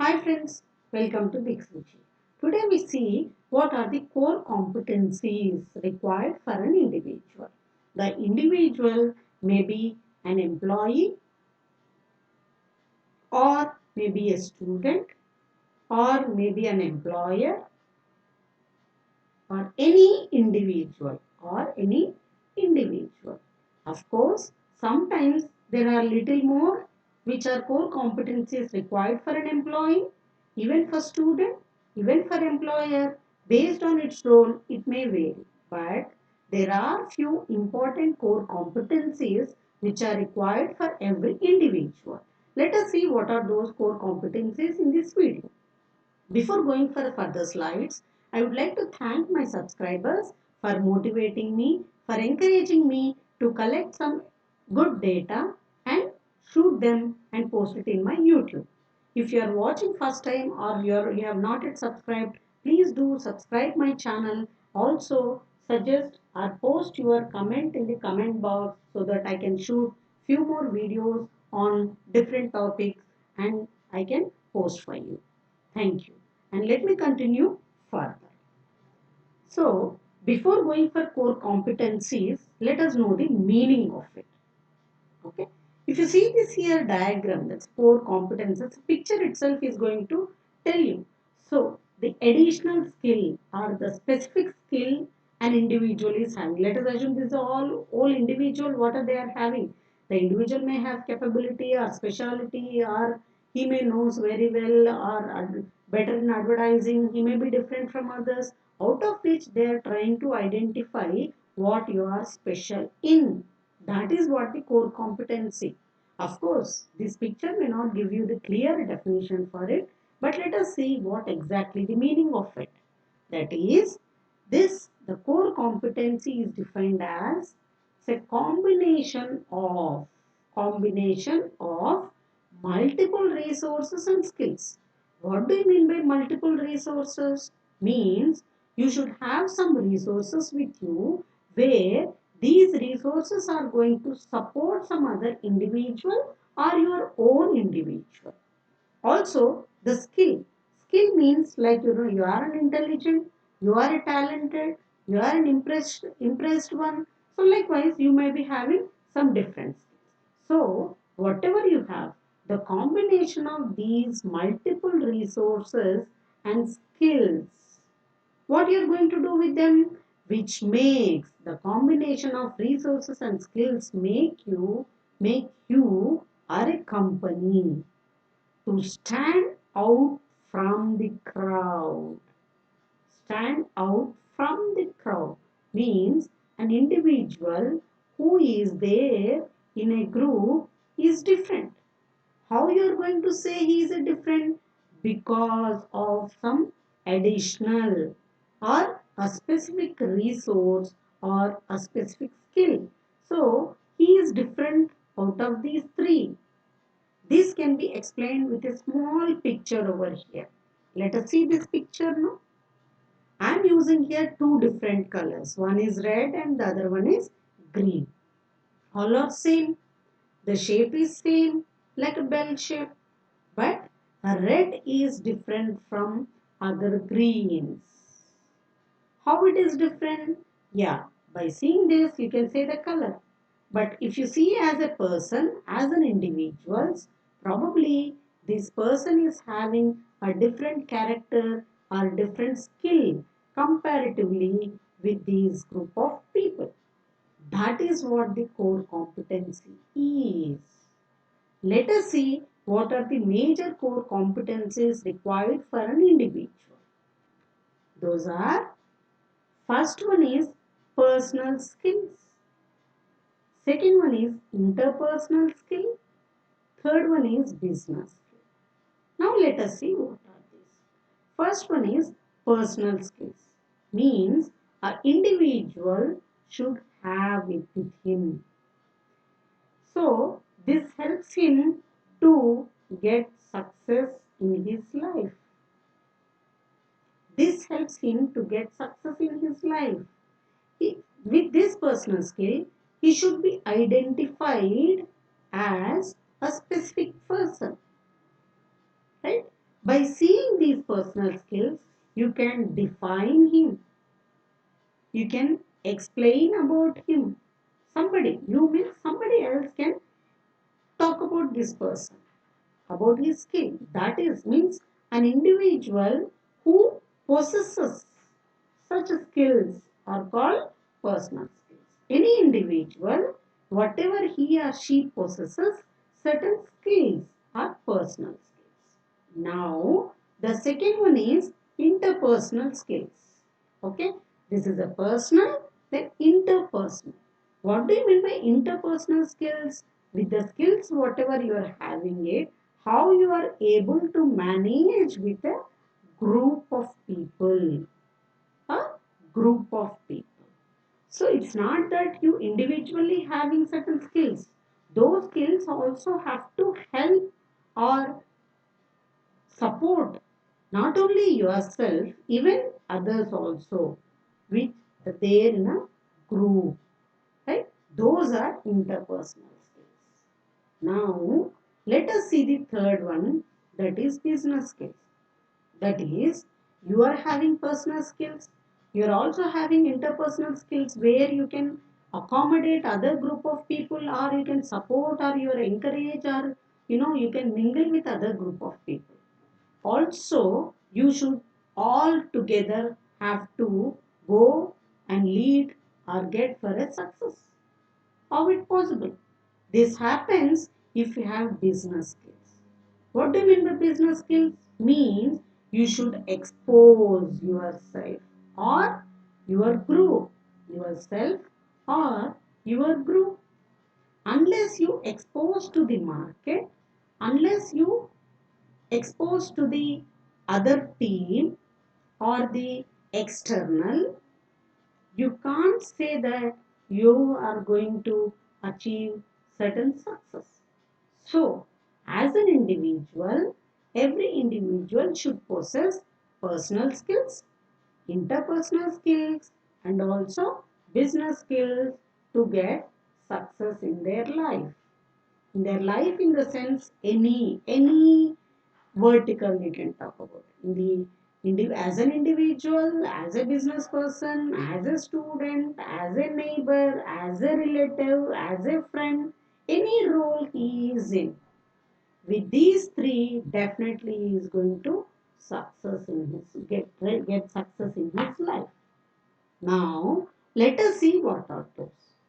Hi friends, welcome to Big Sushi. Today we see what are the core competencies required for an individual. The individual may be an employee or maybe a student or maybe an employer or any individual. Of course, sometimes there are little more which are core competencies required for an employee, even for student, even for employer. Based on its role, it may vary. But there are few important core competencies which are required for every individual. Let us see what are those core competencies in this video. Before going for the further slides, I would like to thank my subscribers for motivating me, for encouraging me to collect some good data and shoot them and post it in my YouTube. If you are watching first time or you have not yet subscribed, please do subscribe my channel. Also suggest or post your comment in the comment box so that I can shoot few more videos on different topics and I can post for you. Thank you. And let me continue further. So, before going for core competencies, let us know the meaning of it. Okay. If you see this here diagram, that's core competences, picture itself is going to tell you. So, the additional skill or the specific skill an individual is having. Let us assume this is all individual, what are they are having. The individual may have capability or speciality or he may knows very well or better in advertising. He may be different from others. Out of which they are trying to identify what you are special in. That is what the core competency. Of course, this picture may not give you the clear definition for it, but let us see what exactly the meaning of it. That is, the core competency is defined as a combination of multiple resources and skills. What do you mean by multiple resources? Means you should have some resources with you where these resources are going to support some other individual or your own individual. Also, the skill. Skill means like you are an intelligent, you are a talented, you are an impressed one. So likewise, you may be having some different skills. So whatever you have, the combination of these multiple resources and skills, what you are going to do with them, which makes the combination of resources and skills make you are a company to stand out from the crowd. Stand out from the crowd means an individual who is there in a group is different. How you are going to say he is a different? Because of some additional or a specific resource or a specific skill. So he is different out of these three. This can be explained with a small picture over here. Let us see this picture now. I am using here two different colors. One is red and the other one is green. All are same. The shape is same like a bell shape. But red is different from other greens. How it is different? Yeah, by seeing this you can say the color. But if you see as a person, as an individual, probably this person is having a different character or different skill comparatively with these group of people. That is what the core competency is. Let us see what are the major core competencies required for an individual. Those are, first one is personal skills. Second one is interpersonal skill. Third one is business skill. Now let us see what are these. First one is personal skills. Means an individual should have it with him. So this helps him to get success in his life. This helps him to get success in his life. With this personal skill, he should be identified as a specific person, right? By seeing these personal skills, you can define him. You can explain about him. Somebody, you mean somebody else can talk about this person, about his skill. That is, means an individual who possesses such skills are called personal skills. Any individual, whatever he or she possesses, certain skills are personal skills. Now, the second one is interpersonal skills. Okay, this is a personal, then interpersonal. What do you mean by interpersonal skills? With the skills, whatever you are having it, how you are able to manage with a group of people. A group of people. So it's not that you individually having certain skills. Those skills also have to help or support not only yourself, even others also, which there in a group, right? Those are interpersonal skills. Now, let us see the third one, that is business skills. That is, you are having personal skills, you are also having interpersonal skills where you can accommodate other group of people, or you can support, or you are encourage, or you can mingle with other group of people. Also, you should all together have to go and lead or get for a success. How it possible? This happens if you have business skills. What do you mean by business skills? Means you should expose yourself or your group, yourself or your group. Unless you expose to the market, unless you expose to the other team or the external, you can't say that you are going to achieve certain success. So, as an individual, every individual should possess personal skills, interpersonal skills, and also business skills to get success in their life. In their life, in the sense, any vertical we can talk about. As an individual, as a business person, as a student, as a neighbor, as a relative, as a friend, any role he is in, with these three, definitely he is going to success in his get success in his life. Now, let us see what are those.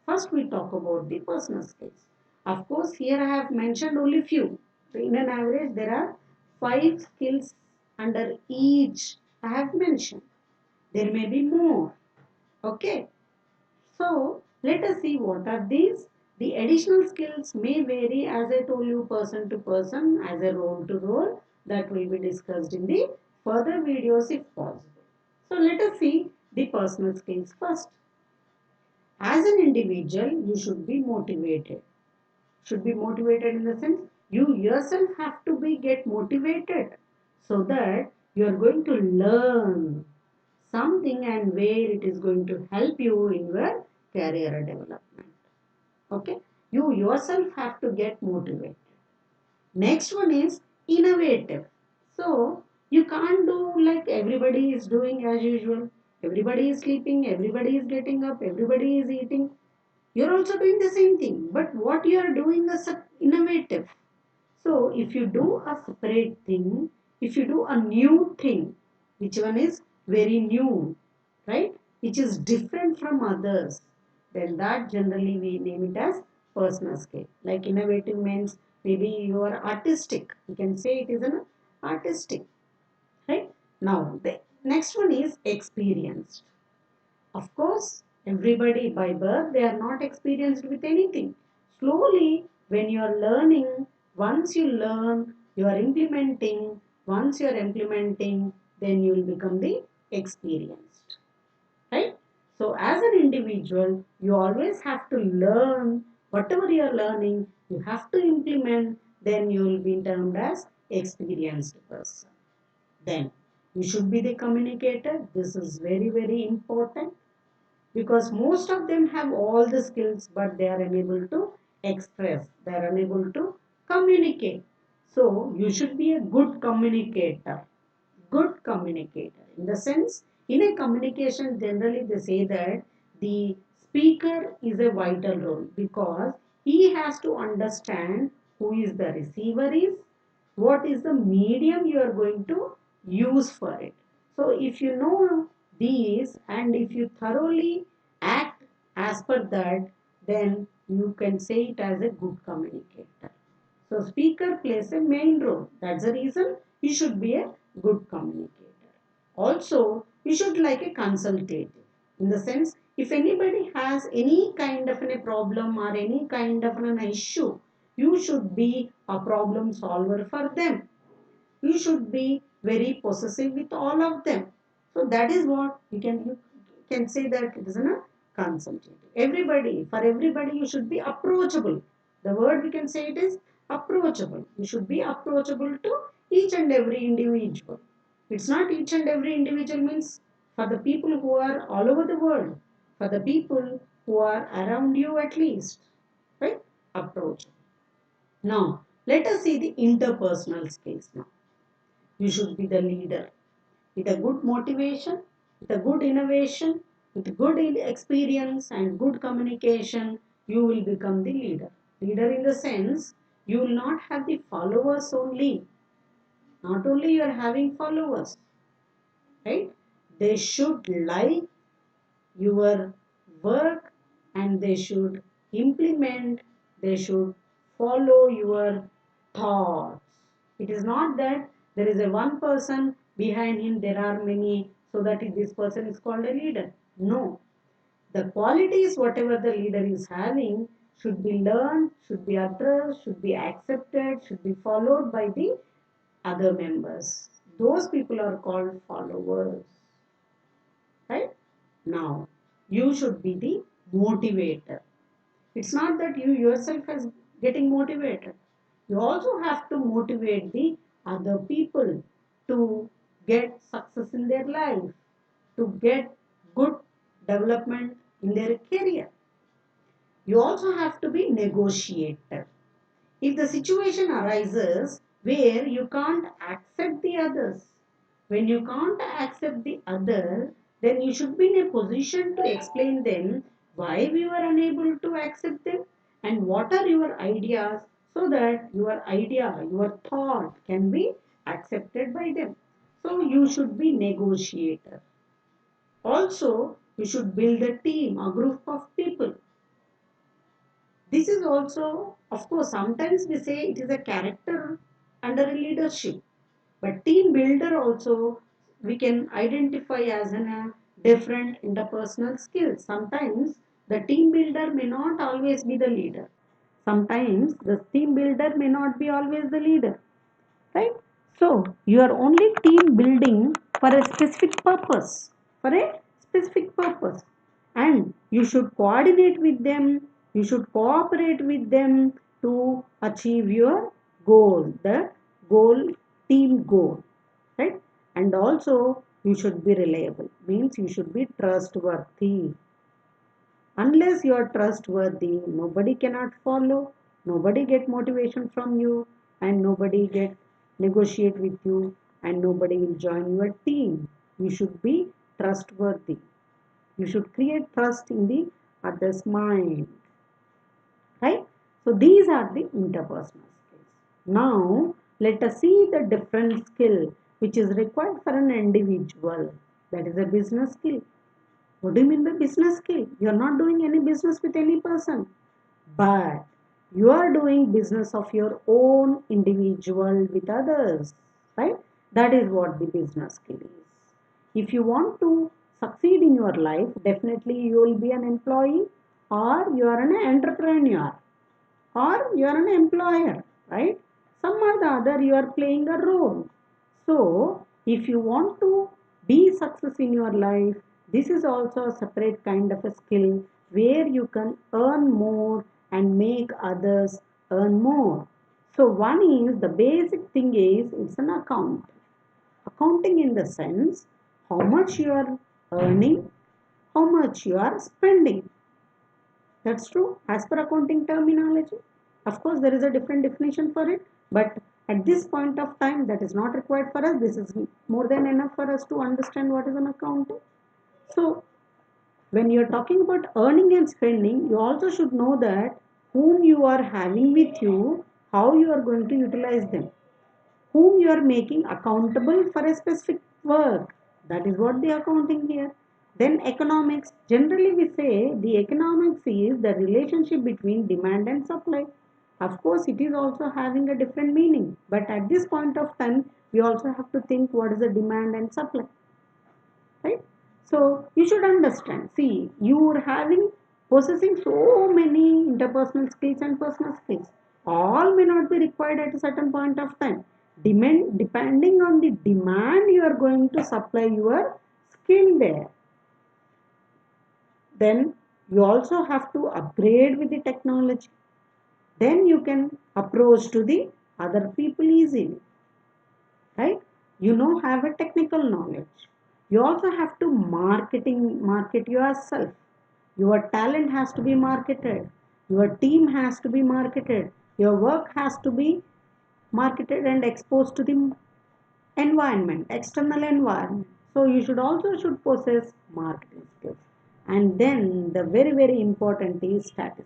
First, we talk about the personal skills. Of course, here I have mentioned only few. So, in an average, there are 5 skills under each I have mentioned. There may be more. Okay. So, let us see what are these. The additional skills may vary, as I told you, person to person, as a role to role. That will be discussed in the further videos if possible. So, let us see the personal skills first. As an individual, you should be motivated. Should be motivated in the sense you yourself have to be get motivated so that you are going to learn something and where it is going to help you in your career development. Okay, you yourself have to get motivated. Next one is innovative. So you can't do like everybody is doing as usual. Everybody is sleeping, everybody is getting up, everybody is eating. You're also doing the same thing, but what you are doing is innovative. So if you do a separate thing, if you do a new thing, which one is very new, right? Which is different from others, then that generally we name it as personal skill. Like innovative means maybe you are artistic. You can say it is an artistic, right? Now the next one is experienced. Of course, everybody by birth, they are not experienced with anything. Slowly, when you are learning, once you learn, you are implementing. Once you are implementing, then you will become the experienced. Right? So, as an individual, you always have to learn whatever you are learning, you have to implement, then you will be termed as experienced person. Then, you should be the communicator. This is very, very important because most of them have all the skills but they are unable to express, they are unable to communicate. So you should be a good communicator. Good communicator. In the sense, in a communication, generally they say that the speaker is a vital role because he has to understand who is the receiver is, what is the medium you are going to use for it. So if you know these and if you thoroughly act as per that, then you can say it as a good communicator. So speaker plays a main role. That's the reason you should be a good communicator. Also, you should like a consultative. In the sense, if anybody has any kind of a problem or any kind of an issue, you should be a problem solver for them. You should be very possessive with all of them. So that is what you can say that it is a consultative. Everybody, for everybody, you should be approachable. The word we can say it is approachable. You should be approachable to each and every individual. It's not each and every individual means for the people who are all over the world, for the people who are around you at least, right? Approachable. Now, let us see the interpersonal skills now. You should be the leader with a good motivation, with a good innovation, with good experience and good communication. You will become the leader. Leader in the sense you will not have the followers only. Not only you are having followers, right? They should like your work and they should implement, they should follow your thoughts. It is not that there is a one person behind him, there are many, so that this person is called a leader. No. The qualities, whatever the leader is having, should be learned, should be addressed, should be accepted, should be followed by the other members. Those people are called followers. Right? Now, you should be the motivator. It's not that you yourself is getting motivated. You also have to motivate the other people to get success in their life, to get good development in their career. You also have to be negotiator. If the situation arises where you can't accept the others, when you can't accept the other, then you should be in a position to explain them why we were unable to accept them and what are your ideas so that your idea, your thought can be accepted by them. So you should be negotiator. Also, you should build a team, a group of people. This is also, of course, sometimes we say it is a character under a leadership, but team builder also we can identify as a different interpersonal skills. Sometimes the team builder may not always be the leader. Sometimes the team builder may not be always the leader, right? So you are only team building for a specific purpose, for a specific purpose, and you should coordinate with them, you should cooperate with them to achieve your goal, the goal, team goal, right? And also you should be reliable, means you should be trustworthy. Unless you are trustworthy, nobody cannot follow, nobody get motivation from you, and nobody get negotiate with you, and nobody will join your team. You should be trustworthy. You should create trust in the other's mind. Right? So these are the interpersonal skills. Now let us see the different skill which is required for an individual. That is a business skill. What do you mean by business skill? You are not doing any business with any person, but you are doing business of your own individual with others, right? That is what the business skill is. If you want to succeed in your life, definitely you will be an employee or you are an entrepreneur or you are an employer, right? Some or the other you are playing a role. So, if you want to be success in your life, this is also a separate kind of a skill where you can earn more and make others earn more. So, one is the basic thing is it's an account. Accounting in the sense how much you are earning, how much you are spending. That's true as per accounting terminology. Of course, there is a different definition for it, but At this point of time, that is not required for us. This is more than enough for us to understand what is an accounting. So when you're talking about earning and spending, you also should know that whom you are having with you, how you are going to utilize them, whom you are making accountable for a specific work. That is what the accounting here. Then economics. Generally, we say the economics is the relationship between demand and supply. Of course, it is also having a different meaning. But at this point of time, we also have to think what is the demand and supply. Right? So you should understand. See, you are having possessing so many interpersonal skills and personal skills. All may not be required at a certain point of time. Depending on the demand, you are going to supply your skill there. Then you also have to upgrade with the technology. Then you can approach to the other people easily. Right? You know, have a technical knowledge. You also have to market yourself. Your talent has to be marketed. Your team has to be marketed. Your work has to be marketed and exposed to the environment, external environment. So you should possess marketing skills. And then the very important is statistics.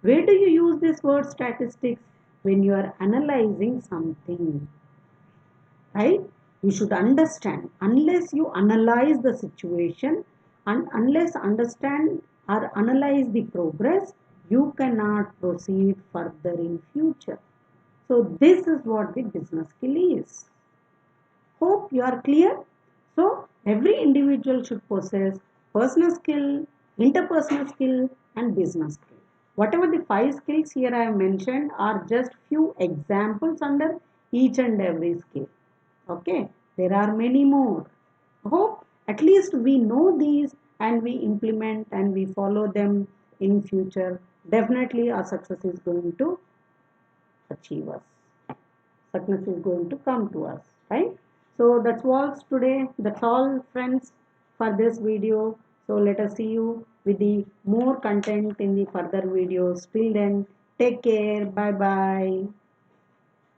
Where do you use this word statistics? When you are analyzing something, right? You should understand. Unless you analyze the situation and unless understand or analyze the progress, you cannot proceed further in future. So this is what the business skill is. Hope you are clear. So every individual should possess personal skill, interpersonal skill, and business skill. Whatever the five skills here I have mentioned are just few examples under each and every skill. Okay, there are many more. Hope at least we know these and we implement and we follow them in future. Definitely our success is going to achieve us. Success is going to come to us, right? So that's all today. That's all, friends, for this video. So let us see you with the more content in the further videos. Till then, take care. Bye bye.